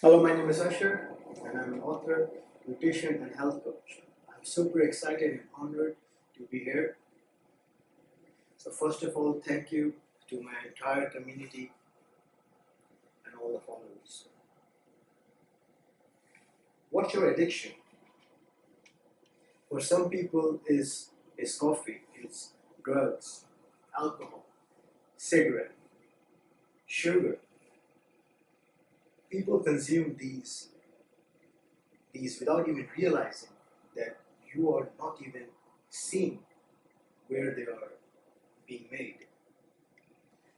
Hello, my name is Asher, and I'm an author, nutrition, and health coach. I'm super excited and honored to be here. So, first of all, thank you to my entire community and all the followers. What's your addiction? For some people, is coffee, it's drugs, alcohol, cigarette, sugar. People consume these without even realizing that you are not even seeing where they are being made.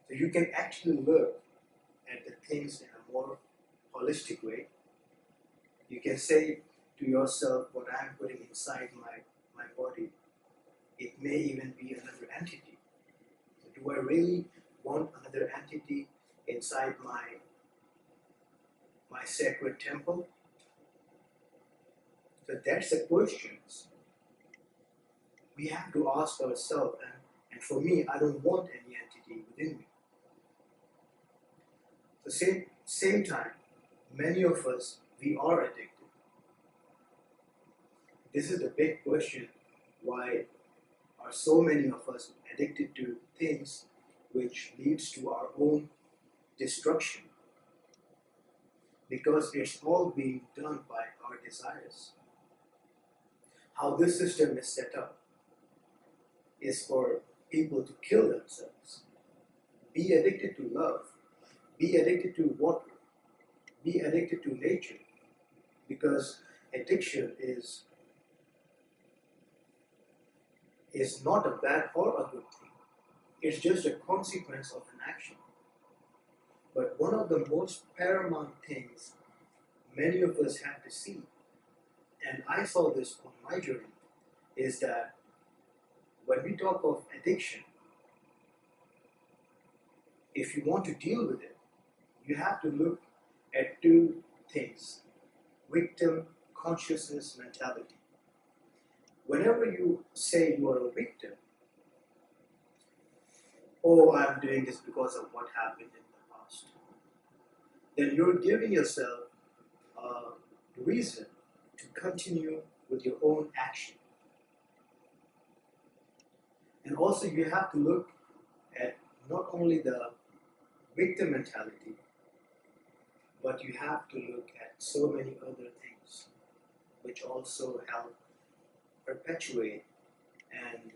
So you can actually look at the things in a more holistic way. You can say to yourself, what I'm putting inside my body, it may even be another entity. So do I really want another entity inside my sacred temple? So that's the questions we have to ask ourselves. And for me, I don't want any entity within me. So same time, many of us, we are addicted. This is the big question, why are so many of us addicted to things which leads to our own destruction? Because it's all being done by our desires. How this system is set up is for people to kill themselves. Be addicted to love. Be addicted to water. Be addicted to nature. Because addiction is not a bad or a good thing. It's just a consequence of an action. But one of the most paramount things many of us have to see, and I saw this on my journey, is that when we talk of addiction, if you want to deal with it, you have to look at two things: victim consciousness mentality. Whenever you say you are a victim, oh, I'm doing this because of what happened in the past, then you're giving yourself a reason to continue with your own action. And also, you have to look at not only the victim mentality, but you have to look at so many other things which also help perpetuate and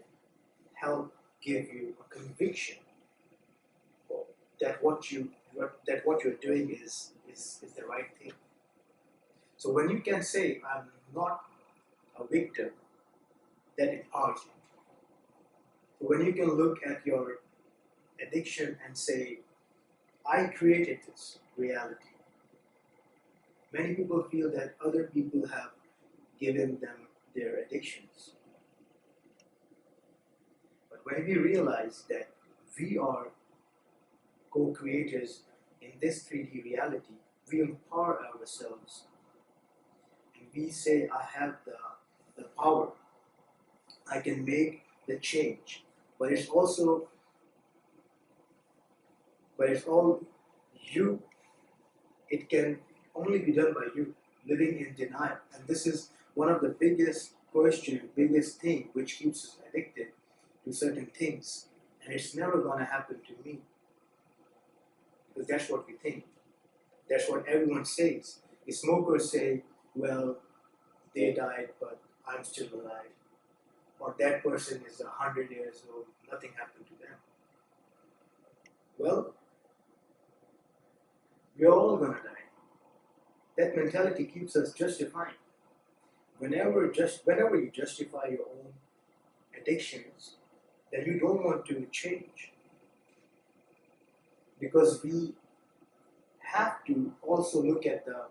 help give you a conviction that what you're doing is the right thing. So when you can say I'm not a victim, that empowers you. So when you can look at your addiction and say, I created this reality. Many people feel that other people have given them their addictions. But when we realize that we are co-creators in this 3D reality, we empower ourselves and we say, I have the power, I can make the change. But it's also, but it's all you. It can only be done by you, living in denial. And this is one of the biggest question, biggest thing which keeps us addicted to certain things. And it's never gonna happen to me. Because that's what we think. That's what everyone says. The smokers say, well, they died, but I'm still alive. Or that person is 100 years old, nothing happened to them. Well, we're all gonna die. That mentality keeps us justifying. Whenever you justify your own addictions, then you don't want to change. Because we have to also look at the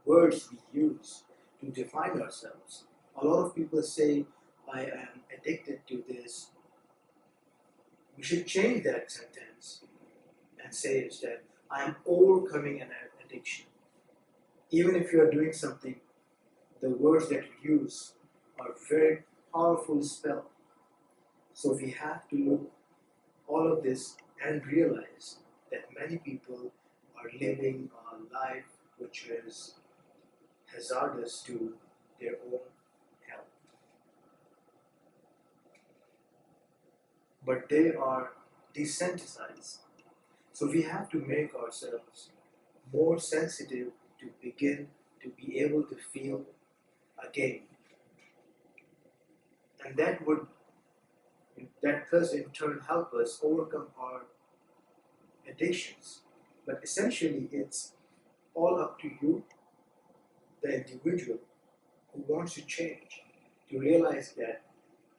words we use to define ourselves. A lot of people say, I am addicted to this. We should change that sentence and say instead, I am overcoming an addiction. Even if you are doing something, the words that you use are very powerful spell. So we have to look all of this and realize that many people are living a life which is hazardous to their own health. But they are desensitized. So we have to make ourselves more sensitive to begin to be able to feel again. And that does in turn help us overcome our addictions. But essentially it's all up to you, the individual who wants to change, to realize that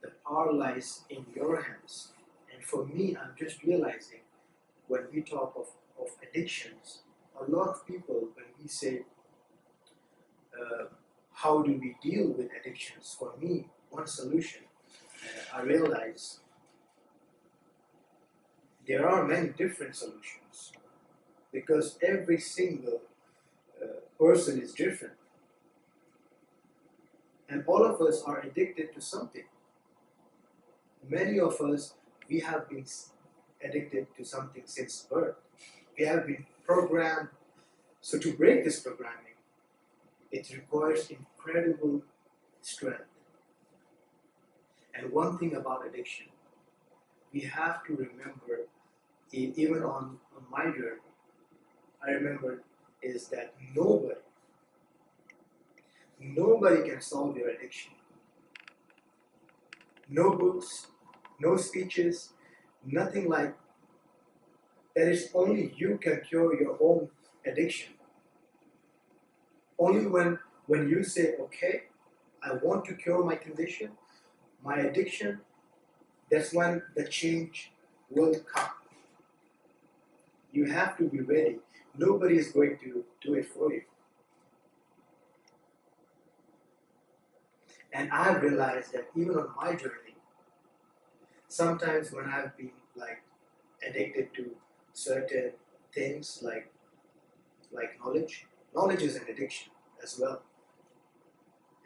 the power lies in your hands. And for me, I'm just realizing when we talk of addictions, a lot of people, when we say, how do we deal with addictions? For me, one solution, I realize there are many different solutions because every single person is different. And all of us are addicted to something. Many of us, we have been addicted to something since birth. We have been programmed. So to break this programming, it requires incredible strength. And one thing about addiction, we have to remember, even on my journey, I remember is that nobody can solve your addiction. No books, no speeches, nothing like that. Is only you can cure your own addiction. Only when you say, okay, I want to cure my condition, my addiction, that's when the change will come. You have to be ready. Nobody is going to do it for you. And I've realized that even on my journey, sometimes when I've been like addicted to certain things like knowledge is an addiction as well.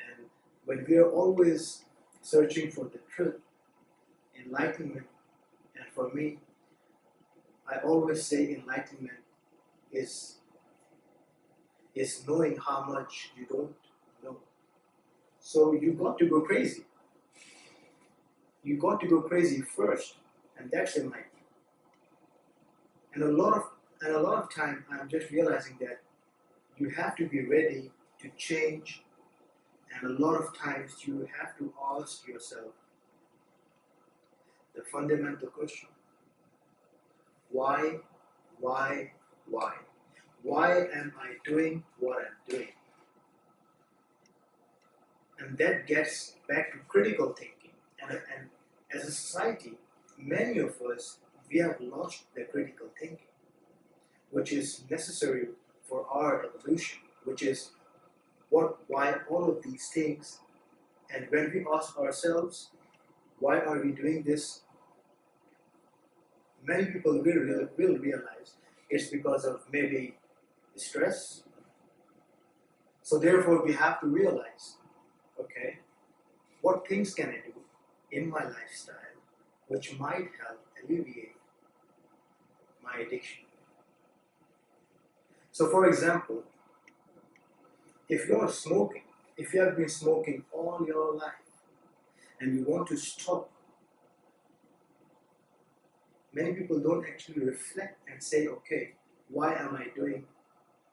And when we are always searching for the truth, enlightenment, and for me, I always say enlightenment is knowing how much you don't know. So you got to go crazy. You got to go crazy first, and that's enlightenment. And a lot of time, I'm just realizing that you have to be ready to change, and a lot of times you have to ask yourself the fundamental question: why, why, why? Why am I doing what I'm doing? And that gets back to critical thinking. And as a society, many of us, we have lost the critical thinking, which is necessary for our evolution, which is why all of these things. And when we ask ourselves, why are we doing this? Many people will realize it's because of maybe stress. So therefore, we have to realize, okay, what things can I do in my lifestyle which might help alleviate my addiction? So for example, if you're smoking, if you have been smoking all your life and you want to stop, many people don't actually reflect and say, okay, why am I doing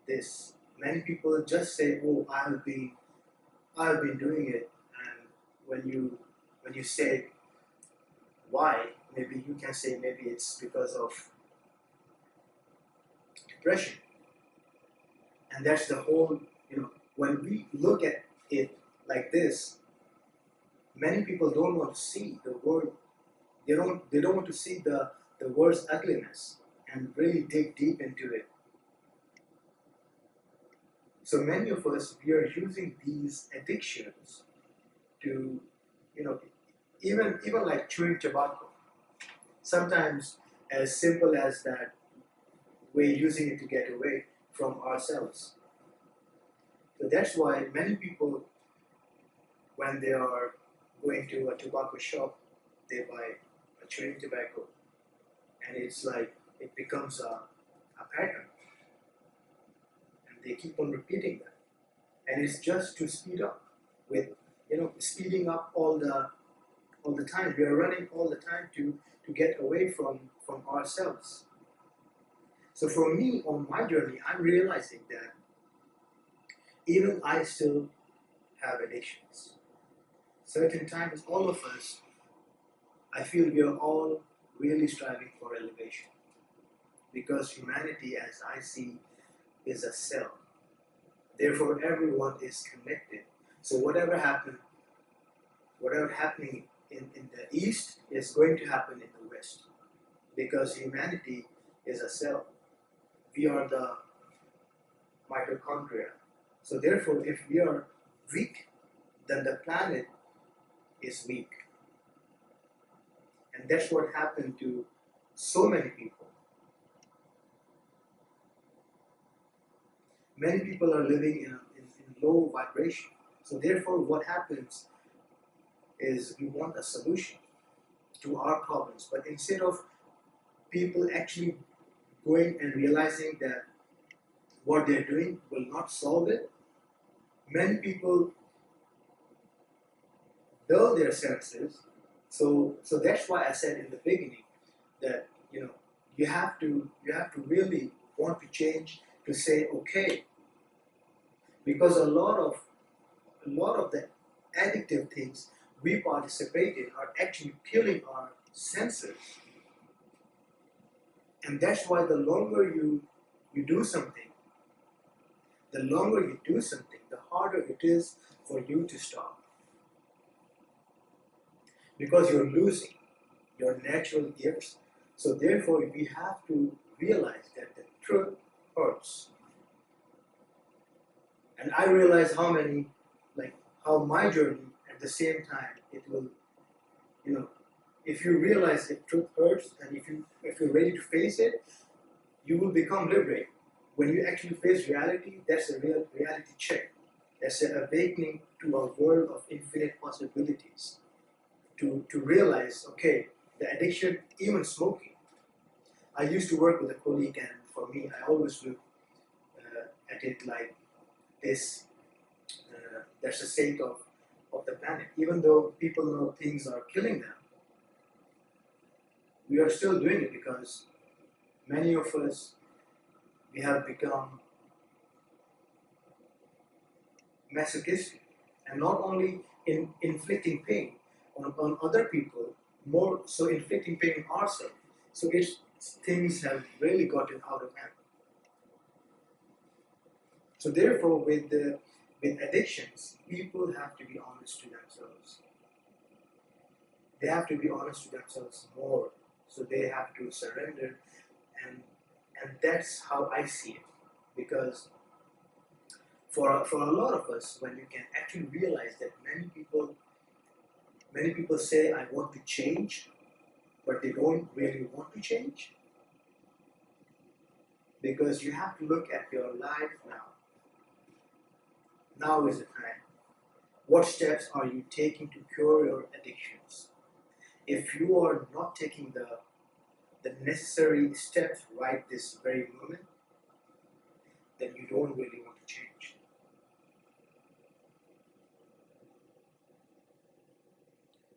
this? Many people just say, oh, I've been doing it. And when you say why, maybe you can say maybe it's because of depression. And that's the whole, when we look at it like this, many people don't want to see the word, they don't want to see the word's ugliness and really dig deep into it. So many of us, we are using these addictions to, even like chewing tobacco. Sometimes as simple as that, we're using it to get away from ourselves. So that's why many people, when they are going to a tobacco shop, they buy a chewing tobacco, and it's like it becomes a pattern. And They keep on repeating that, and it's just to speed up with speeding up all the time. We are running all the time to get away from ourselves. So for me, on my journey, I'm realizing that even I still have addictions. Certain times, all of us, I feel we are all really striving for elevation because humanity, as I see, is a cell. Therefore, everyone is connected. So whatever happening in the east is going to happen in the west because humanity is a cell. We are the mitochondria. So therefore, if we are weak, then the planet is weak. And that's what happened to so many people. Many people are living in low vibration. So therefore, what happens is we want a solution to our problems. But instead of people actually going and realizing that what they're doing will not solve it, many people dull their senses. So that's why I said in the beginning that you have to really want to change to say okay, because a lot of the addictive things we participate in are actually killing our senses. And that's why the longer you do something, the harder it is for you to stop. Because you're losing your natural gifts. So therefore we have to realize that the truth hurts. And I realize how my journey at the same time it will, if you realize that truth hurts and if you're ready to face it, you will become liberated. When you actually face reality, that's a real reality check. That's an awakening to a world of infinite possibilities. To realize, okay, the addiction, even smoking. I used to work with a colleague, and for me, I always look at it like this. That's the state of the planet. Even though people know things are killing them, we are still doing it because many of us, we have become masochistic, and not only in inflicting pain on other people, more so inflicting pain on ourselves. So things have really gotten out of hand. So therefore, with addictions, people have to be honest to themselves. They have to be honest to themselves more. So they have to surrender, and that's how I see it. Because for a lot of us, when you can actually realize that many people say I want to change, but they don't really want to change. Because you have to look at your life now. Now is the time. What steps are you taking to cure your addictions? If you are not taking the necessary steps right this very moment, then you don't really want to change.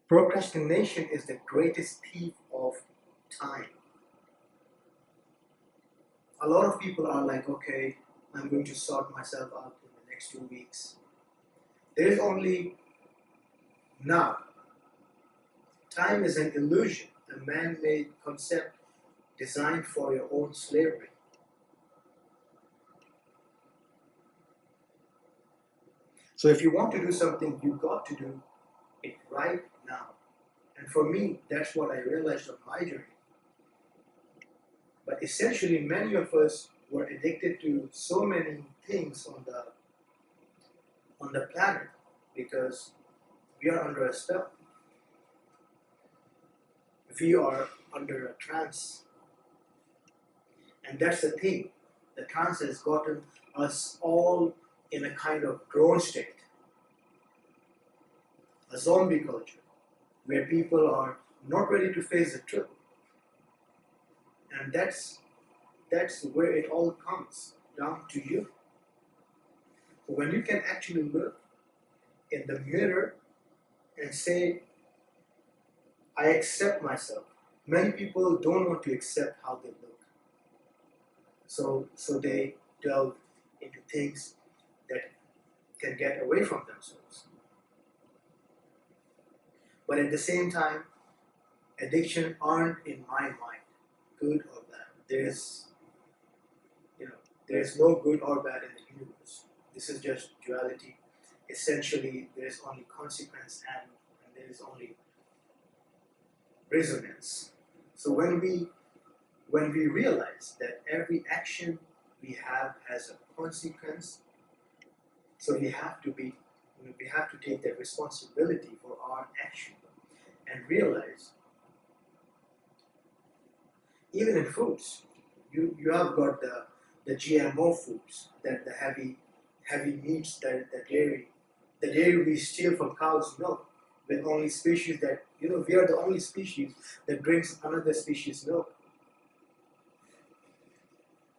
Procrastination is the greatest thief of time. A lot of people are like, okay, I'm going to sort myself out in the next 2 weeks. There is only now. Time is an illusion, a man-made concept designed for your own slavery. So if you want to do something, you've got to do it right now. And for me, that's what I realized on my journey. But essentially, many of us were addicted to so many things on the planet because we are under a spell. We are under a trance. And that's the thing. The trance has gotten us all in a kind of drone state. A zombie culture where people are not ready to face the truth. And that's where it all comes down to you. When you can actually look in the mirror and say, I accept myself. Many people don't want to accept how they look. So they delve into things that can get away from themselves. But at the same time, addiction aren't in my mind good or bad. You know, there's no good or bad in the universe. This is just duality. Essentially, there's only consequence and there is only resonance. So when we realize that every action we have has a consequence, so we have to take that responsibility for our action and realize, even in foods, you have got the GMO foods, that the heavy meats, the dairy we steal from cows' milk, with only species that, we are the only species that drinks another species' milk.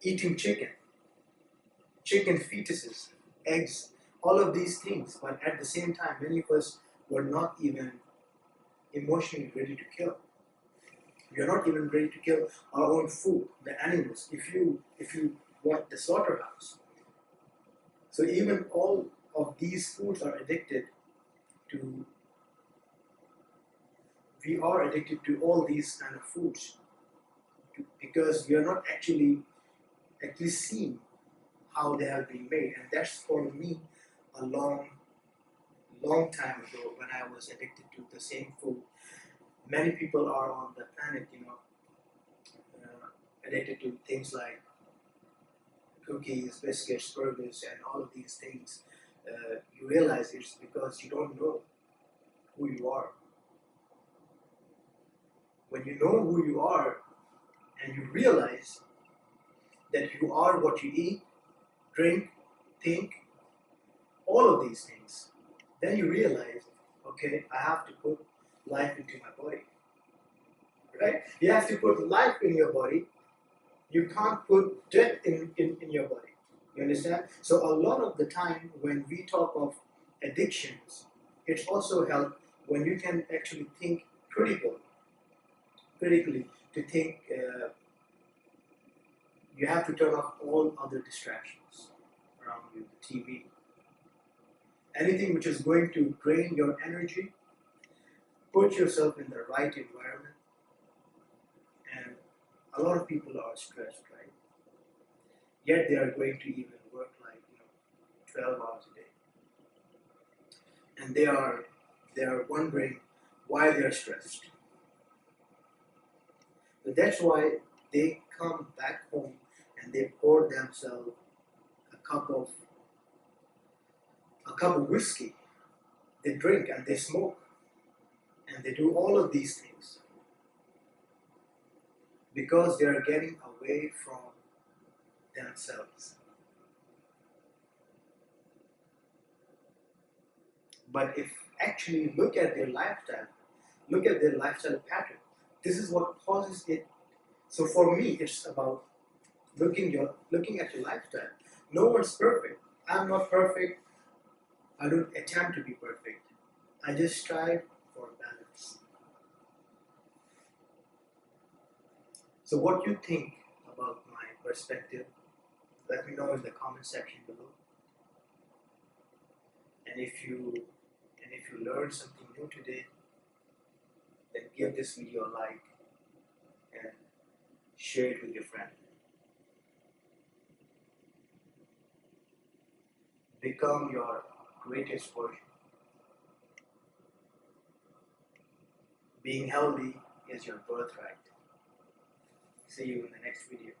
Eating chicken fetuses, eggs, all of these things, but at the same time, many of us were not even emotionally ready to kill. We are not even ready to kill our own food, the animals. If you watch the slaughterhouse, so even all of these foods are addicted to. We are addicted to all these kind of foods because we are not actually seeing how they have been made, and that's for me a long time ago when I was addicted to the same food. Many people are on the planet, addicted to things like cookies, biscuits, burgers, and all of these things. You realize it's because you don't know who you are. When you know who you are and you realize that you are what you eat, drink, think, all of these things, then you realize, okay, I have to put life into my body. Right? You have to put life in your body. You can't put death in your body. You understand? So a lot of the time when we talk of addictions, it's also help when you can actually think critically, to think you have to turn off all other distractions around you, the TV. Anything which is going to drain your energy, put yourself in the right environment. And a lot of people are stressed, right? Yet they are going to even work like 12 hours a day, and they are wondering why they are stressed. But that's why they come back home and they pour themselves a cup of whiskey. They drink and they smoke and they do all of these things because they are getting away from themselves. But if actually look at their lifestyle pattern, this is what causes it. So for me, it's about looking at your lifestyle. No one's perfect. I'm not perfect. I don't attempt to be perfect. I just strive for balance. So what you think about my perspective, let me know in the comment section below. And if you learned something new today, then give this video a like and share it with your friend. Become your greatest version. Being healthy is your birthright. See you in the next video.